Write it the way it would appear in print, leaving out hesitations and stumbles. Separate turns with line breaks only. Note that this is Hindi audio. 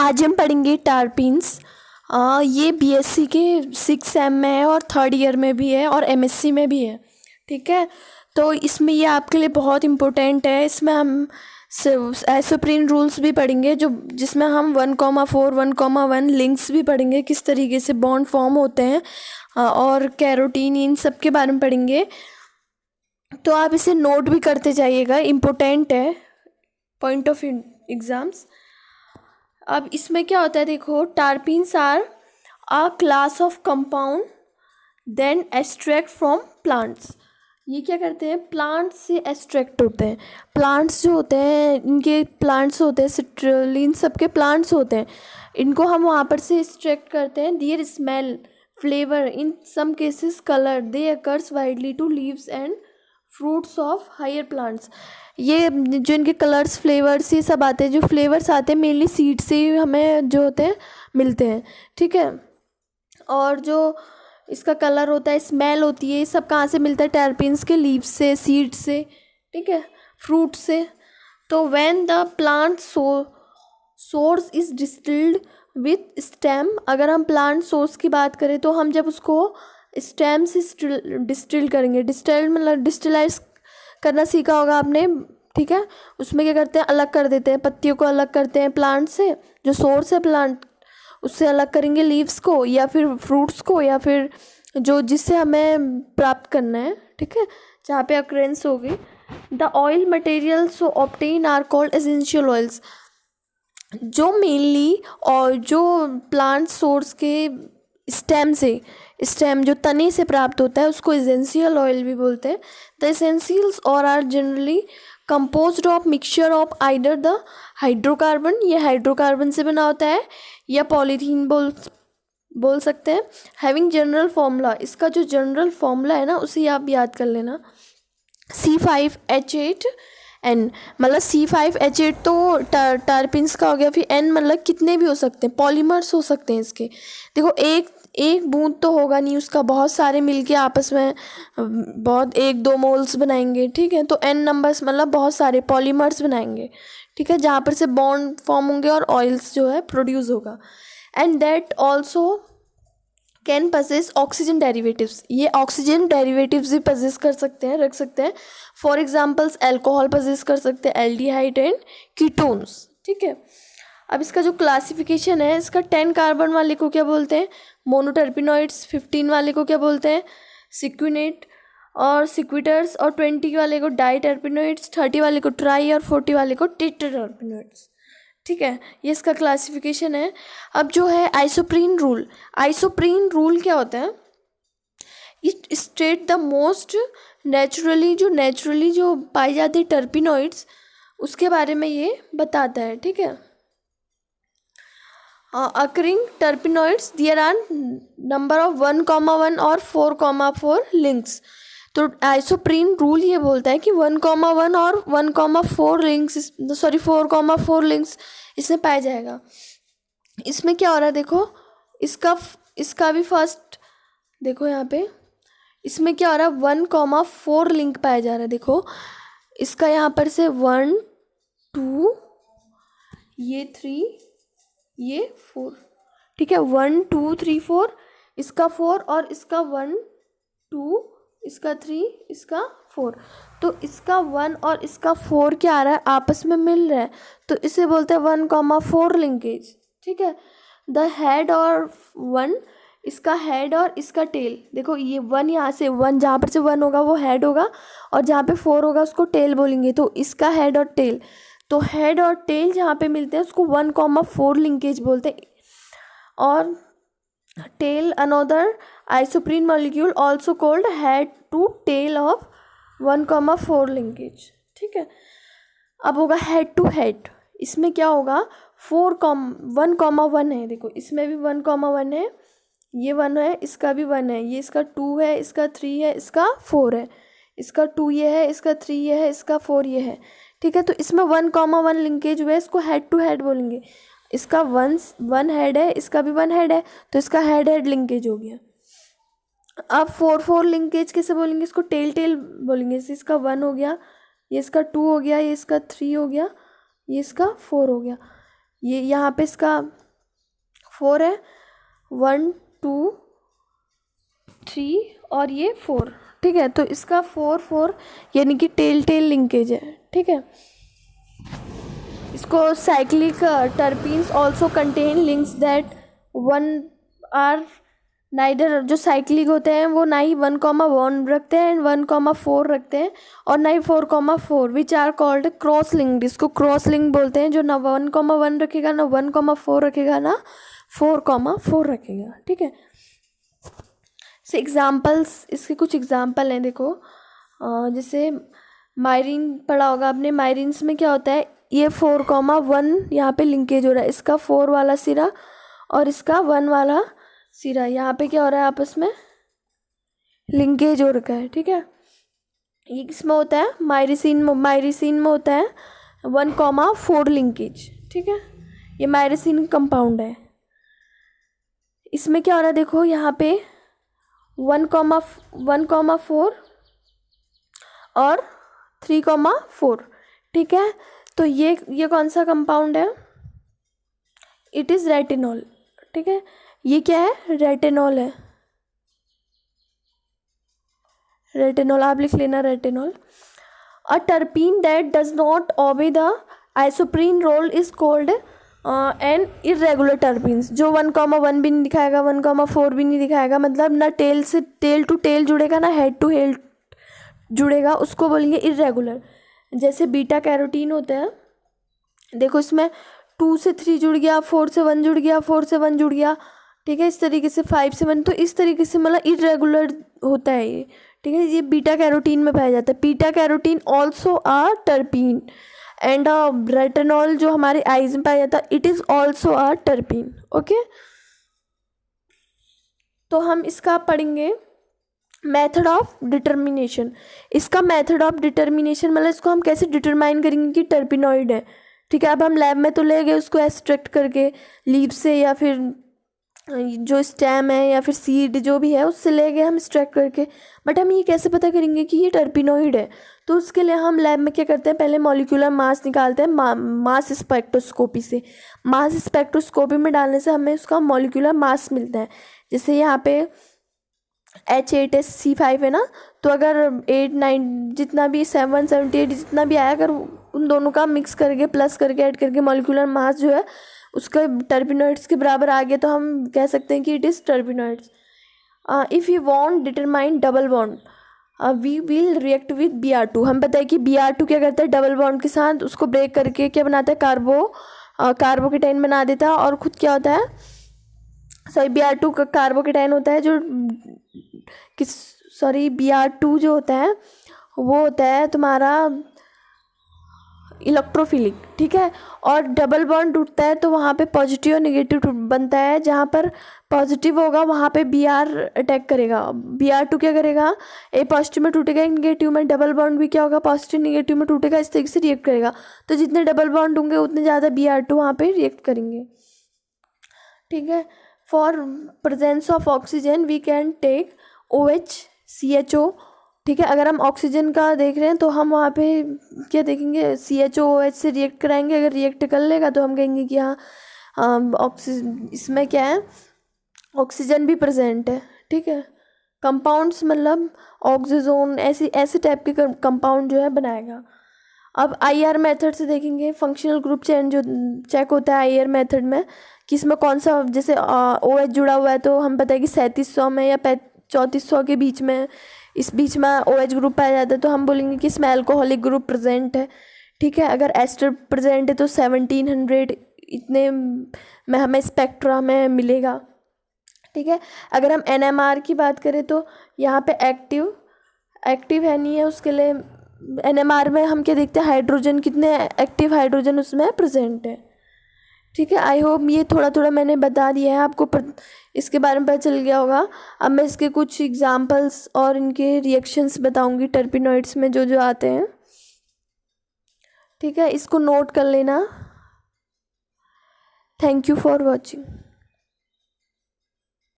आज हम पढ़ेंगे टारपीन्स। ये बीएससी के 6 सेम में है और थर्ड ईयर में भी है और एमएससी में भी है। ठीक है, तो इसमें ये आपके लिए बहुत इम्पोर्टेंट है। इसमें हम आइसोप्रीन रूल्स भी पढ़ेंगे जिसमें हम 1,4 1,1 लिंक्स भी पढ़ेंगे, किस तरीके से बॉन्ड फॉर्म होते हैं और कैरोटीन, इन सब के बारे में पढ़ेंगे। तो आप इसे नोट भी करते जाइएगा, इम्पोर्टेंट है पॉइंट ऑफ एग्ज़ाम्स। अब इसमें क्या होता है, देखो, terpenes are a class of compound then extract from plants. ये क्या करते हैं, प्लांट्स से एक्सट्रैक्ट होते हैं। प्लांट्स जो होते हैं, इनके प्लांट्स होते हैं, सिट्रलिन सबके प्लांट्स होते हैं, इनको हम वहाँ पर से एक्सट्रैक्ट करते हैं। Their smell, flavour, in some cases colour, they occurs widely to leaves and fruits of higher plants. ये जो इनके कलर्स, फ्लेवर्स, ये सब आते हैं, जो फ्लेवर्स आते हैं मेनली सीड से ही हमें जो होते हैं मिलते हैं। ठीक है, और जो इसका कलर होता है, स्मेल होती है, ये सब कहाँ से मिलता है, टर्पीन्स के लीव्स से, सीड से, ठीक है, फ्रूट से। तो when the plant source is distilled with stem, अगर हम प्लांट सोर्स की बात करें तो हम जब उसको स्टेम से डिस्टिल करेंगे, डिस्टिल्ड मतलब डिस्टिलाइज करना सीखा होगा आपने। ठीक है, उसमें क्या करते हैं, अलग कर देते हैं, पत्तियों को अलग करते हैं प्लांट से, जो सोर्स है प्लांट उससे अलग करेंगे लीव्स को या फिर फ्रूट्स को या फिर जो जिससे हमें प्राप्त करना है। ठीक है, जहाँ पे अक्रेंस होगी। The oil material so obtain are called essential oils. जो मेनली और जो प्लांट सोर्स के स्टेम से, स्टेम जो तने से प्राप्त होता है, उसको एसेंशियल ऑयल भी बोलते हैं। द एसेंशियल्स और are generally composed of mixture of either the hydrocarbon, ये हाइड्रोकार्बन से बना होता है, या पॉलीथीन बोल सकते हैं। हैविंग जनरल फॉर्मूला, इसका जो जनरल फॉर्मूला है ना, उसे आप याद कर लेना, C5H8N। मतलब C5H8 तो टारपीन्स का हो गया, फिर N मतलब कितने भी हो सकते हैं, पॉलीमर्स हो सकते हैं इसके। देखो, एक बूंद तो होगा नहीं उसका, बहुत सारे मिलके आपस में बहुत 1-2 मोल्स बनाएंगे। ठीक है, तो N नंबर्स मतलब बहुत सारे पॉलीमर्स बनाएंगे। ठीक है, जहाँ पर से बॉन्ड फॉर्म होंगे और ऑयल्स जो है प्रोड्यूस होगा। And that also can possess oxygen derivatives, ये ऑक्सीजन डेरिवेटिव्स भी पजेस कर सकते हैं, रख सकते हैं। फॉर एग्जांपल्स अल्कोहल पजेस कर सकते हैं, एल्डिहाइड एंड कीटोन्स। ठीक है, अब इसका जो क्लासिफिकेशन है, इसका 10 कार्बन वाले को क्या बोलते हैं, मोनोटर्पिनॉइड्स। 15 वाले को क्या बोलते हैं, सिक्विनेट और सिक्विटर्स। और 20 वाले को डाइटर्पिनॉइड्स, 30 वाले को ट्राई और 40 वाले को टेट्राटर्पिनॉइड्स। ठीक है, ये इसका क्लासिफिकेशन है। अब जो है आइसोप्रीन रूल, आइसोप्रीन रूल क्या होता है, it state the most naturally जो पाई जाती है टर्पिनॉइड्स, उसके बारे में ये बताता है। ठीक है, occurring terpenoids there are number of 1,1 और 4,4 लिंक्स। तो आइसोप्रीन रूल ये बोलता है कि 1,1 और 1,4 लिंक्स, 4,4 लिंक्स इसमें पाया जाएगा। इसमें क्या हो रहा है, देखो, इसका भी फर्स्ट देखो, यहाँ पे इसमें क्या हो रहा है, 1,4 लिंक पाया जा रहा है। देखो, इसका यहाँ पर से 1 2 ये 3 ये 4। ठीक है, 1 2 3 4, इसका 4 और इसका 1 2, इसका 3, इसका 4। तो इसका 1 और इसका 4 क्या आ रहा है, आपस में मिल रहा है, तो इसे बोलते हैं 1,4 लिंकेज। ठीक है, द हेड और 1, इसका हेड और इसका टेल। देखो, ये 1 यहाँ से 1, जहाँ पर से 1 होगा वो हेड होगा, और जहाँ पे 4 होगा उसको टेल बोलेंगे। तो इसका हेड और टेल, तो हेड और टेल जहाँ पे मिलते हैं उसको 1,4 लिंकेज बोलते हैं। और tail another isoprene molecule also called head to tail of 1,4 linkage. ठीक है, अब होगा हेड टू हेड। इसमें क्या होगा, 1,1 है। देखो, इसमें भी 1,1 है, ये 1 है, इसका भी 1 है, ये इसका 2 है, इसका 3 है, इसका 4 है, इसका 2 ये है, इसका 3 ये है, इसका 4 ये है। ठीक है, तो इसमें 1,1 लिंकेज हुआ है, इसको हेड टू हेड बोलेंगे। इसका 1 हेड है, इसका भी 1 हेड है, तो इसका हेड हेड लिंकेज हो गया। अब 4 लिंकेज कैसे बोलेंगे, इसको टेल टेल बोलेंगे। इसका 1 हो गया, ये इसका 2 हो गया, ये इसका 3 हो गया, ये इसका 4 हो गया। ये यहाँ पे इसका 4 है, 1 2 3 और ये 4, ठीक है। तो इसका 4 4 यानी कि टेल टेल लिंकेज है, ठीक है। इसको cyclic terpenes also contain links that 1 are neither, जो साइक्लिक होते हैं वो ना ही 1,1 रखते हैं एंड 1,4 रखते हैं और ना ही 4,4, which are called cross linked. इसको क्रॉस लिंक बोलते हैं, जो ना 1,1 रखेगा ना 1,4 रखेगा ना 4,4 रखेगा, ठीक है। से एग्जाम्पल्स, इसके कुछ एग्जाम्पल हैं, देखो जैसे मायरिन पढ़ा होगा आपने। मायरिन्स में क्या होता है, ये 4,1 यहाँ पे लिंकेज हो रहा है, इसका 4 वाला सिरा और इसका 1 वाला सिरा, यहाँ पे क्या हो रहा है, आपस में लिंकेज हो रखा है, ठीक है। ये किसमें होता है, मायरिसिन में होता है 1,4 लिंकेज, ठीक है। ये मायरिसिन कंपाउंड है। इसमें क्या हो रहा है, देखो यहाँ पे 1,4 और 3,4, ठीक है। तो ये कौन सा कंपाउंड है, इट इज़ रेटिनॉल, ठीक है। ये क्या है, रेटिनॉल है, रेटिनॉल आप लिख लेना, retinol. A terpene that does not obey the isoprene rule is called an irregular terpenes. जो 1,1 भी नहीं दिखाएगा, 1,4 भी नहीं दिखाएगा, मतलब ना टेल से टेल टू टेल जुड़ेगा ना हेड टू हेड जुड़ेगा, उसको बोलेंगे इरेगुलर। जैसे बीटा कैरोटीन होता है, देखो इसमें 2 से 3 जुड़ गया, 4 से 1 जुड़ गया, 4 से 1 जुड़ गया, ठीक है। इस तरीके से 5 से 1, तो इस तरीके से मतलब इरेगुलर होता है ये, ठीक है। ये बीटा कैरोटीन में पाया जाता है। Beta carotene also a terpene and retinol जो हमारे आइज में पाया जाता है, it is also a terpene, okay. तो हम इसका पढ़ेंगे मेथड ऑफ डिटर्मिनेशन। इसका मेथड ऑफ डिटर्मिनेशन मतलब इसको हम कैसे डिटरमाइन करेंगे कि टर्पिनॉइड है, ठीक है। अब हम लैब में तो ले गए उसको एक्सट्रैक्ट करके लीव से, या फिर जो स्टेम है या फिर सीड जो भी है उससे ले गए हम एक्सट्रैक्ट करके, बट हम ये कैसे पता करेंगे कि ये टर्पिनॉइड है। तो उसके लिए हम लैब में क्या करते हैं, पहले मॉलिक्यूलर मास निकालते हैं मास स्पेक्ट्रोस्कोपी से। मास स्पेक्ट्रोस्कोपी में डालने से हमें उसका मॉलिक्यूलर मास मिलता है। जैसे यहाँ पे H8SC5 है ना, तो अगर 8 9 जितना भी 7 78 जितना भी आया, अगर उन दोनों का मिक्स करके प्लस करके ऐड करके मॉलिक्यूलर मास जो है उसका टर्पिनॉइड्स के बराबर आ गया, तो हम कह सकते हैं कि it is terpenoids. If you want determine double bond we will react with Br2। हम बताए कि Br2 क्या करता है, डबल बॉन्ड के साथ उसको ब्रेक करके क्या बनाता है, कार्बोकेटाइन बना देता है, और खुद क्या होता है, सॉरी Br2 का कार्बोकेटाइन होता है, जो Br2 जो होता है वो होता है तुम्हारा इलेक्ट्रोफिलिक, ठीक है। और डबल बॉन्ड टूटता है तो वहाँ पे पॉजिटिव और नेगेटिव बनता है। जहाँ पर पॉजिटिव होगा वहाँ पे Br अटैक करेगा, Br2 क्या करेगा, ए पॉजिटिव में टूटेगा, नेगेटिव में। डबल बॉन्ड भी क्या होगा, पॉजिटिव नेगेटिव में टूटेगा, इस तरीके से रिएक्ट करेगा। तो जितने डबल बॉन्ड होंगे उतने ज़्यादा Br2 वहाँ पे रिएक्ट करेंगे, ठीक है। For presence of oxygen we can take OH CHO, ठीक है। अगर हम ऑक्सीजन का देख रहे हैं तो हम वहाँ पे क्या देखेंगे, CHO OH से रिएक्ट कराएंगे। अगर रिएक्ट कर लेगा तो हम कहेंगे कि हाँ ऑक्सीजन, इसमें क्या है, ऑक्सीजन भी प्रेजेंट है, ठीक है। कंपाउंड्स मतलब ऑक्सीजोन, ऐसे टाइप के कंपाउंड जो है बनाएगा। अब IR मेथड से देखेंगे, फंक्शनल ग्रुप चेन जो चेक होता है IR मेथड में, कि इसमें कौन सा, जैसे OH जुड़ा हुआ है तो हम बताएं कि 3700 में या 3400 के बीच में, इस बीच में OH ग्रुप पाया जाता है, तो हम बोलेंगे कि इसमें अल्कोहलिक ग्रुप प्रेजेंट है, ठीक है। अगर एस्टर प्रेजेंट है तो 1700 इतने में हमें स्पेक्ट्रा में मिलेगा, ठीक है। अगर हम NMR की बात करें तो यहाँ पे एक्टिव है नहीं है, उसके लिए NMR में हम क्या देखते हैं, हाइड्रोजन, कितने एक्टिव हाइड्रोजन उसमें प्रेजेंट है, ठीक है। आई होप ये थोड़ा थोड़ा मैंने बता दिया है आपको, इसके बारे में पता चल गया होगा। अब मैं इसके कुछ एग्जांपल्स और इनके रिएक्शंस बताऊंगी टर्पिनॉइड्स में जो जो आते हैं, ठीक है। इसको नोट कर लेना। Thank you for watching.